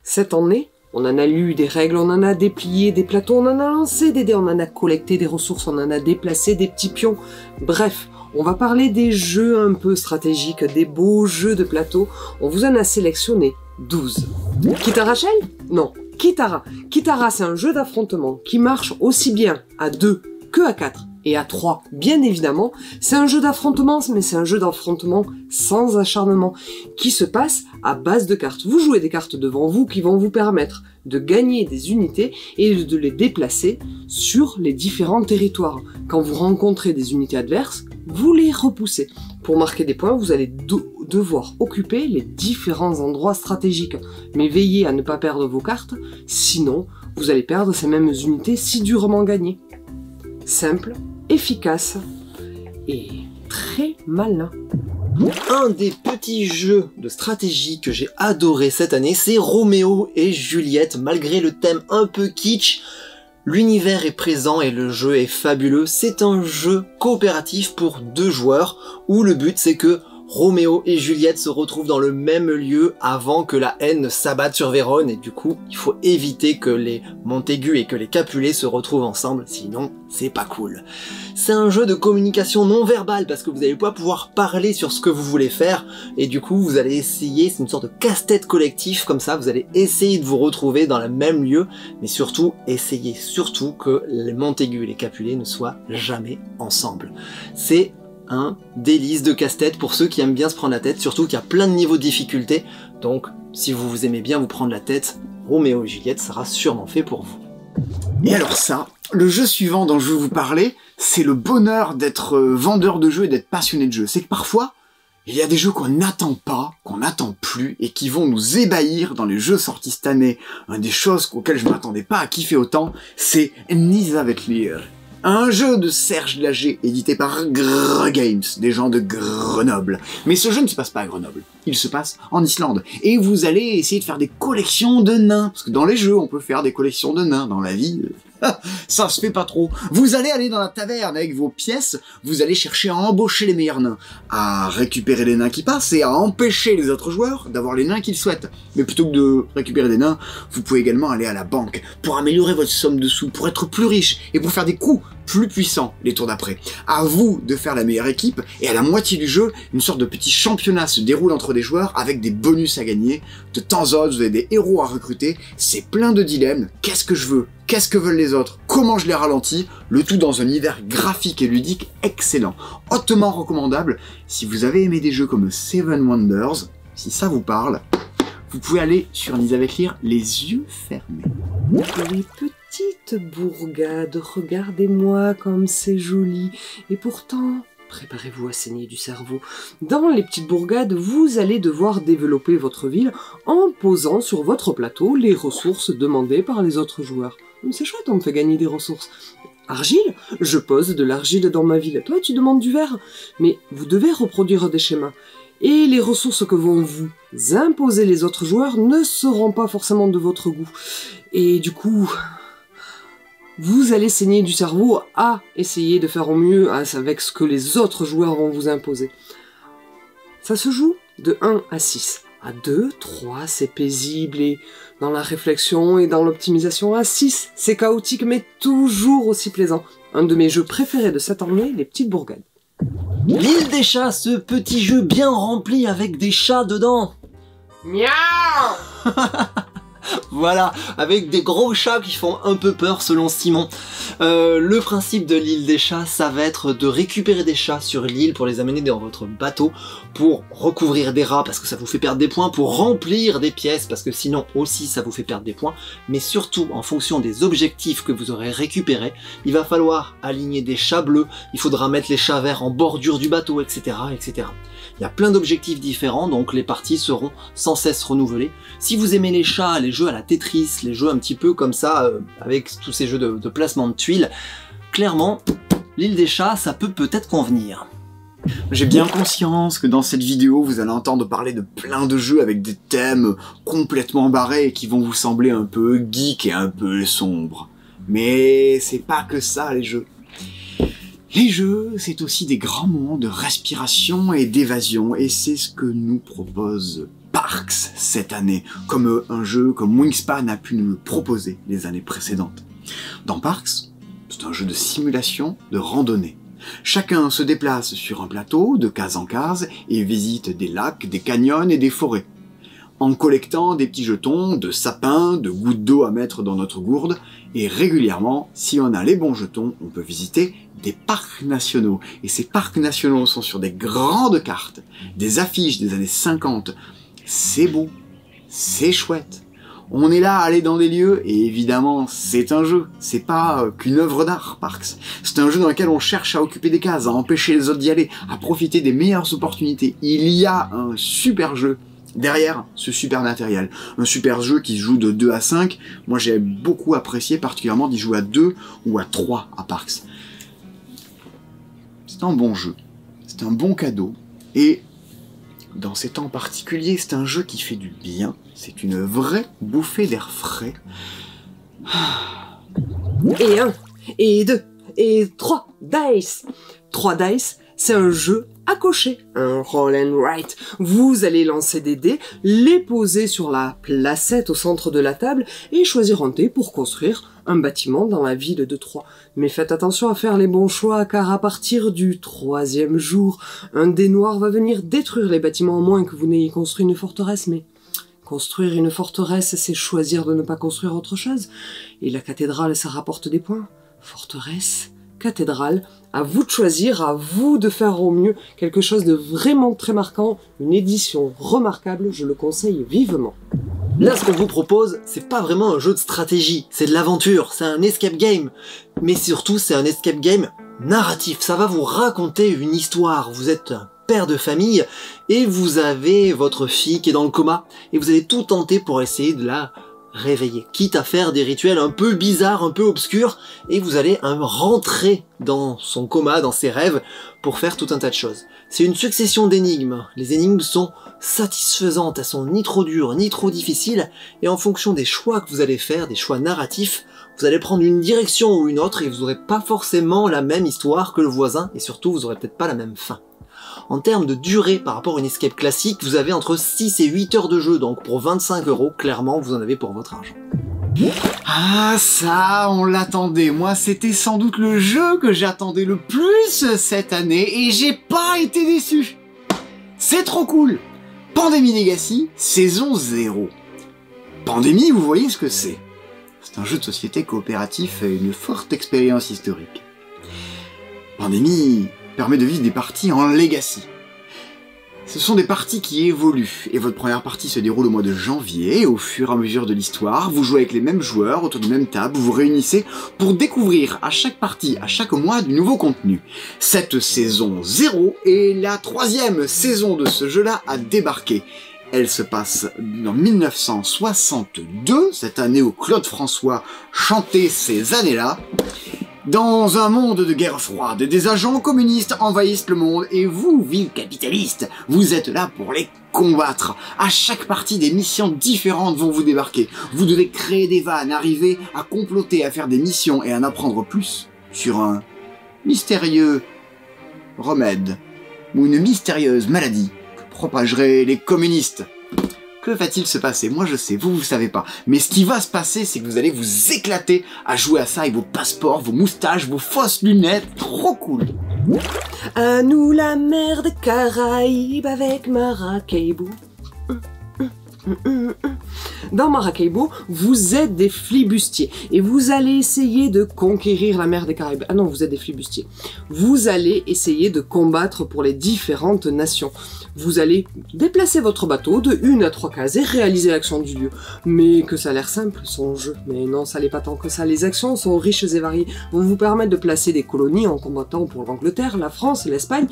Cette année, on en a lu des règles, on en a déplié des plateaux, on en a lancé des dés, on en a collecté des ressources, on en a déplacé des petits pions. Bref, on va parler des jeux un peu stratégiques, des beaux jeux de plateau. On vous en a sélectionné 12. Kitara Shell? Non, Kitara. Kitara, c'est un jeu d'affrontement qui marche aussi bien à 2 que à 4. Et à 3, bien évidemment, c'est un jeu d'affrontement, mais c'est un jeu d'affrontement sans acharnement, qui se passe à base de cartes. Vous jouez des cartes devant vous qui vont vous permettre de gagner des unités et de les déplacer sur les différents territoires. Quand vous rencontrez des unités adverses, vous les repoussez. Pour marquer des points, vous allez devoir occuper les différents endroits stratégiques. Mais veillez à ne pas perdre vos cartes, sinon vous allez perdre ces mêmes unités si durement gagnées. Simple, efficace et très malin. Un des petits jeux de stratégie que j'ai adoré cette année, c'est Roméo et Juliette. Malgré le thème un peu kitsch, l'univers est présent et le jeu est fabuleux. C'est un jeu coopératif pour 2 joueurs où le but c'est que Roméo et Juliette se retrouvent dans le même lieu avant que la haine ne s'abatte sur Vérone, et du coup il faut éviter que les Montaigu et que les Capulet se retrouvent ensemble, sinon c'est pas cool. C'est un jeu de communication non verbale parce que vous n'allez pas pouvoir parler sur ce que vous voulez faire, et du coup vous allez essayer, c'est une sorte de casse-tête collectif comme ça, vous allez essayer de vous retrouver dans le même lieu, mais surtout essayez surtout que les Montaigu et les Capulet ne soient jamais ensemble. C'est un délice de casse-tête pour ceux qui aiment bien se prendre la tête, surtout qu'il y a plein de niveaux de difficulté, donc si vous aimez bien vous prendre la tête, Roméo et Juliette sera sûrement fait pour vous. Et alors ça, le jeu suivant dont je vais vous parler, c'est le bonheur d'être vendeur de jeux et d'être passionné de jeux. C'est que parfois, il y a des jeux qu'on n'attend pas, qu'on n'attend plus, et qui vont nous ébahir dans les jeux sortis cette année. Une des choses auxquelles je ne m'attendais pas à kiffer autant, c'est Nisavetlir. Un jeu de Serge Lager, édité par Grrr Games, des gens de Grenoble. Mais ce jeu ne se passe pas à Grenoble, il se passe en Islande. Et vous allez essayer de faire des collections de nains, parce que dans les jeux, on peut faire des collections de nains. Dans la vie, ça se fait pas trop. Vous allez aller dans la taverne avec vos pièces, vous allez chercher à embaucher les meilleurs nains, à récupérer les nains qui passent et à empêcher les autres joueurs d'avoir les nains qu'ils souhaitent. Mais plutôt que de récupérer des nains, vous pouvez également aller à la banque pour améliorer votre somme de sous, pour être plus riche et pour faire des coups plus puissants les tours d'après. À vous de faire la meilleure équipe, et à la moitié du jeu, une sorte de petit championnat se déroule entre des joueurs avec des bonus à gagner. De temps en temps, vous avez des héros à recruter, c'est plein de dilemmes. Qu'est-ce que je veux? Qu'est-ce que veulent les autres? Comment je les ralentis? Le tout dans un univers graphique et ludique excellent. Hautement recommandable. Si vous avez aimé des jeux comme Seven Wonders, si ça vous parle, vous pouvez aller sur Nisavetlir les yeux fermés. Les petites bourgades, regardez-moi comme c'est joli. Et pourtant, préparez-vous à saigner du cerveau. Dans les petites bourgades, vous allez devoir développer votre ville en posant sur votre plateau les ressources demandées par les autres joueurs. Mais c'est chouette, on me fait gagner des ressources. Argile? Je pose de l'argile dans ma ville. Toi, tu demandes du verre? Mais vous devez reproduire des schémas. Et les ressources que vont vous imposer les autres joueurs ne seront pas forcément de votre goût. Et du coup, vous allez saigner du cerveau à essayer de faire au mieux avec ce que les autres joueurs vont vous imposer. Ça se joue de 1 à 6. À 2, 3, c'est paisible et dans la réflexion et dans l'optimisation. À 6, c'est chaotique mais toujours aussi plaisant. Un de mes jeux préférés de cette année, les petites bourgades. L'île des chats, ce petit jeu bien rempli avec des chats dedans. Miaou! Voilà, avec des gros chats qui font un peu peur selon Simon. Le principe de l'île des chats, ça va être de récupérer des chats sur l'île pour les amener dans votre bateau, pour recouvrir des rats parce que ça vous fait perdre des points, pour remplir des pièces parce que sinon aussi ça vous fait perdre des points, mais surtout en fonction des objectifs que vous aurez récupérés, il va falloir aligner des chats bleus, il faudra mettre les chats verts en bordure du bateau, etc. etc. Il y a plein d'objectifs différents, donc les parties seront sans cesse renouvelées. Si vous aimez les chats, les jeux à la Tetris, les jeux un petit peu comme ça, avec tous ces jeux de placement de tuiles, clairement, l'île des chats, ça peut peut-être convenir. J'ai bien conscience que dans cette vidéo, vous allez entendre parler de plein de jeux avec des thèmes complètement barrés et qui vont vous sembler un peu geek et un peu sombres. Mais c'est pas que ça, les jeux. Les jeux, c'est aussi des grands moments de respiration et d'évasion, et c'est ce que nous propose Parks cette année, comme un jeu comme Wingspan a pu nous le proposer les années précédentes. Dans Parks, c'est un jeu de simulation de randonnée. Chacun se déplace sur un plateau de case en case et visite des lacs, des canyons et des forêts, en collectant des petits jetons de sapins, de gouttes d'eau à mettre dans notre gourde, et régulièrement, si on a les bons jetons, on peut visiter des parcs nationaux. Et ces parcs nationaux sont sur des grandes cartes, des affiches des années 50. C'est beau, c'est chouette. On est là à aller dans des lieux, et évidemment, c'est un jeu. C'est pas qu'une œuvre d'art, Parks. C'est un jeu dans lequel on cherche à occuper des cases, à empêcher les autres d'y aller, à profiter des meilleures opportunités. Il y a un super jeu derrière ce super matériel. Un super jeu qui se joue de 2 à 5. Moi, j'ai beaucoup apprécié particulièrement d'y jouer à 2 ou à 3 à Parks. C'est un bon jeu. C'est un bon cadeau. Et dans ces temps particuliers, c'est un jeu qui fait du bien. C'est une vraie bouffée d'air frais. Et 1, et 2, et 3 dice. 3 dice, c'est un jeu à cocher, un roll and write. Vous allez lancer des dés, les poser sur la placette au centre de la table et choisir un dé pour construire un bâtiment dans la ville de Troyes. Mais faites attention à faire les bons choix, car à partir du 3e jour, un dé noir va venir détruire les bâtiments, à moins que vous n'ayez construit une forteresse. Mais construire une forteresse, c'est choisir de ne pas construire autre chose. Et la cathédrale, ça rapporte des points. Forteresse, cathédrale, à vous de choisir, à vous de faire au mieux quelque chose de vraiment très marquant, une édition remarquable, je le conseille vivement. Là, ce qu'on vous propose, c'est pas vraiment un jeu de stratégie, c'est de l'aventure, c'est un escape game. Mais surtout, c'est un escape game narratif, ça va vous raconter une histoire. Vous êtes un père de famille et vous avez votre fille qui est dans le coma et vous allez tout tenter pour essayer de la réveiller, quitte à faire des rituels un peu bizarres, un peu obscurs, et vous allez rentrer dans son coma, dans ses rêves, pour faire tout un tas de choses. C'est une succession d'énigmes. Les énigmes sont satisfaisantes, elles sont ni trop dures, ni trop difficiles, et en fonction des choix que vous allez faire, des choix narratifs, vous allez prendre une direction ou une autre, et vous n'aurez pas forcément la même histoire que le voisin, et surtout, vous n'aurez peut-être pas la même fin. En termes de durée par rapport à une escape classique, vous avez entre 6 et 8 heures de jeu, donc pour 25 €, clairement, vous en avez pour votre argent. Ah ça, on l'attendait. Moi, c'était sans doute le jeu que j'attendais le plus cette année et j'ai pas été déçu. C'est trop cool. Pandémie Legacy, saison 0. Pandémie, vous voyez ce que c'est. C'est un jeu de société coopératif et une forte expérience historique. Pandémie permet de vivre des parties en Legacy. Ce sont des parties qui évoluent, et votre première partie se déroule au mois de janvier, et au fur et à mesure de l'histoire, vous jouez avec les mêmes joueurs autour d'une même table, vous vous réunissez pour découvrir à chaque partie, à chaque mois, du nouveau contenu. Cette saison 0 est la 3e saison de ce jeu-là à débarquer. Elle se passe en 1962, cette année où Claude François chantait ces années-là. Dans un monde de guerre froide, des agents communistes envahissent le monde et vous, ville capitaliste, vous êtes là pour les combattre. À chaque partie, des missions différentes vont vous débarquer. Vous devez créer des vannes, arriver à comploter, à faire des missions et à en apprendre plus sur un mystérieux remède ou une mystérieuse maladie que propageraient les communistes. Que va-t-il se passer? Moi je sais, vous savez pas. Mais ce qui va se passer, c'est que vous allez vous éclater à jouer à ça avec vos passeports, vos moustaches, vos fausses lunettes. Trop cool. À nous la mer des Caraïbes avec Maracaibo. Dans Maracaibo, vous êtes des flibustiers et vous allez essayer de conquérir la mer des Caraïbes. Ah non, vous êtes des flibustiers. Vous allez essayer de combattre pour les différentes nations. Vous allez déplacer votre bateau de 1 à 3 cases et réaliser l'action du lieu. Mais que ça a l'air simple, son jeu. Mais non, ça l'est pas tant que ça. Les actions sont riches et variées. Vont vous permettre de placer des colonies en combattant pour l'Angleterre, la France, l'Espagne.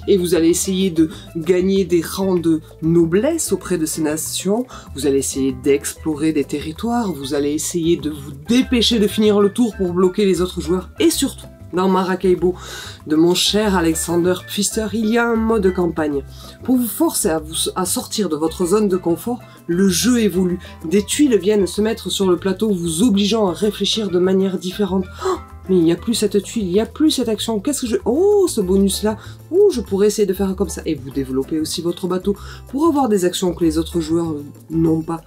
Et vous allez essayer de gagner des rangs de noblesse auprès de ces nations. Vous allez essayer d'explorer des territoires. Vous allez essayer de vous dépêcher de finir le tour pour bloquer les autres joueurs. Et surtout, dans Maracaibo, de mon cher Alexander Pfister, il y a un mode campagne. Pour vous forcer à sortir de votre zone de confort, le jeu évolue. Des tuiles viennent se mettre sur le plateau, vous obligeant à réfléchir de manière différente. Oh, mais il n'y a plus cette tuile, il n'y a plus cette action, qu'est-ce que je... Oh, ce bonus-là, oh, je pourrais essayer de faire comme ça. Et vous développez aussi votre bateau pour avoir des actions que les autres joueurs n'ont pas.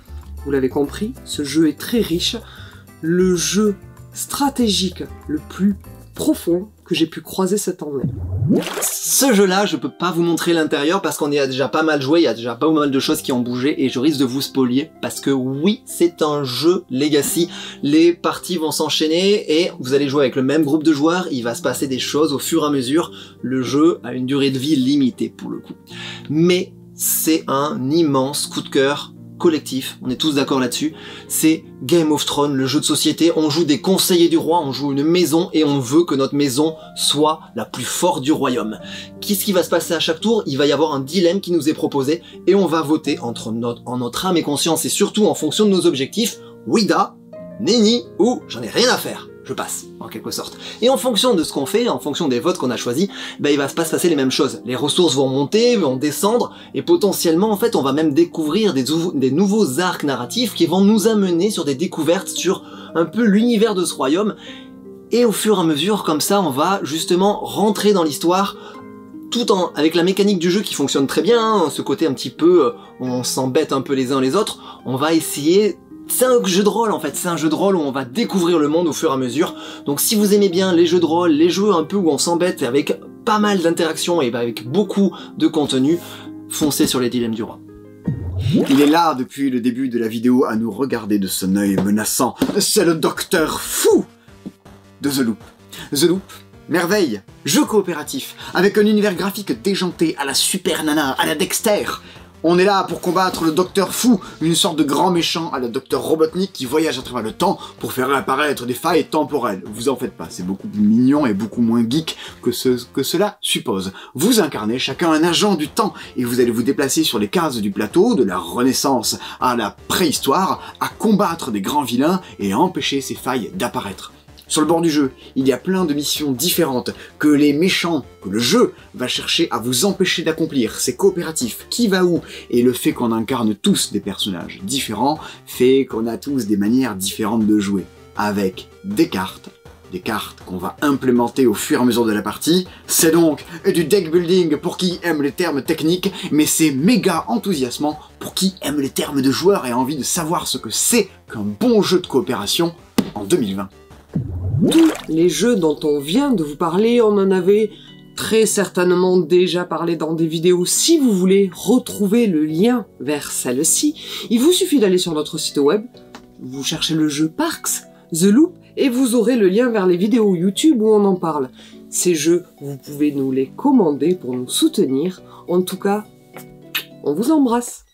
Vous l'avez compris, ce jeu est très riche. Le jeu stratégique le plus profond que j'ai pu croiser cette année. Ce jeu-là, je peux pas vous montrer l'intérieur parce qu'on y a déjà pas mal joué, il y a déjà pas mal de choses qui ont bougé et je risque de vous spoiler parce que oui, c'est un jeu Legacy. Les parties vont s'enchaîner et vous allez jouer avec le même groupe de joueurs, il va se passer des choses au fur et à mesure. Le jeu a une durée de vie limitée pour le coup. Mais c'est un immense coup de cœur collectif, on est tous d'accord là-dessus, c'est Game of Thrones, le jeu de société, on joue des conseillers du roi, on joue une maison et on veut que notre maison soit la plus forte du royaume. Qu'est-ce qui va se passer à chaque tour? Il va y avoir un dilemme qui nous est proposé et on va voter en notre âme et conscience et surtout en fonction de nos objectifs, Ouida, Nenni ou j'en ai rien à faire. Je passe, en quelque sorte. Et en fonction de ce qu'on fait, en fonction des votes qu'on a choisis, ben, il va pas se passer les mêmes choses. Les ressources vont monter, vont descendre, et potentiellement, en fait, on va même découvrir des nouveaux arcs narratifs qui vont nous amener sur des découvertes sur un peu l'univers de ce royaume. Et au fur et à mesure, comme ça, on va justement rentrer dans l'histoire, tout en avec la mécanique du jeu qui fonctionne très bien, hein, ce côté un petit peu, on s'embête un peu les uns les autres, on va essayer... C'est un jeu de rôle en fait, c'est un jeu de rôle où on va découvrir le monde au fur et à mesure. Donc si vous aimez bien les jeux de rôle, les jeux un peu où on s'embête avec pas mal d'interactions et avec beaucoup de contenu, foncez sur les dilemmes du roi. Il est là depuis le début de la vidéo à nous regarder de son œil menaçant. C'est le docteur fou de The Loop. The Loop, merveille, jeu coopératif, avec un univers graphique déjanté à la Super Nana, à la Dexter. On est là pour combattre le Docteur Fou, une sorte de grand méchant à la Docteur Robotnik qui voyage à travers le temps pour faire apparaître des failles temporelles. Vous en faites pas, c'est beaucoup plus mignon et beaucoup moins geek que cela suppose. Vous incarnez chacun un agent du temps et vous allez vous déplacer sur les cases du plateau, de la Renaissance à la préhistoire, à combattre des grands vilains et à empêcher ces failles d'apparaître. Sur le bord du jeu, il y a plein de missions différentes que les méchants, que le jeu va chercher à vous empêcher d'accomplir. C'est coopératif, qui va où? Et le fait qu'on incarne tous des personnages différents fait qu'on a tous des manières différentes de jouer. Avec des cartes qu'on va implémenter au fur et à mesure de la partie. C'est donc du deck building pour qui aime les termes techniques, mais c'est méga enthousiasmant pour qui aime les termes de joueurs et a envie de savoir ce que c'est qu'un bon jeu de coopération en 2020. Tous les jeux dont on vient de vous parler, on en avait très certainement déjà parlé dans des vidéos. Si vous voulez retrouver le lien vers celle-ci, il vous suffit d'aller sur notre site web, vous cherchez le jeu Parks, The Loop, et vous aurez le lien vers les vidéos YouTube où on en parle. Ces jeux, vous pouvez nous les commander pour nous soutenir. En tout cas, on vous embrasse.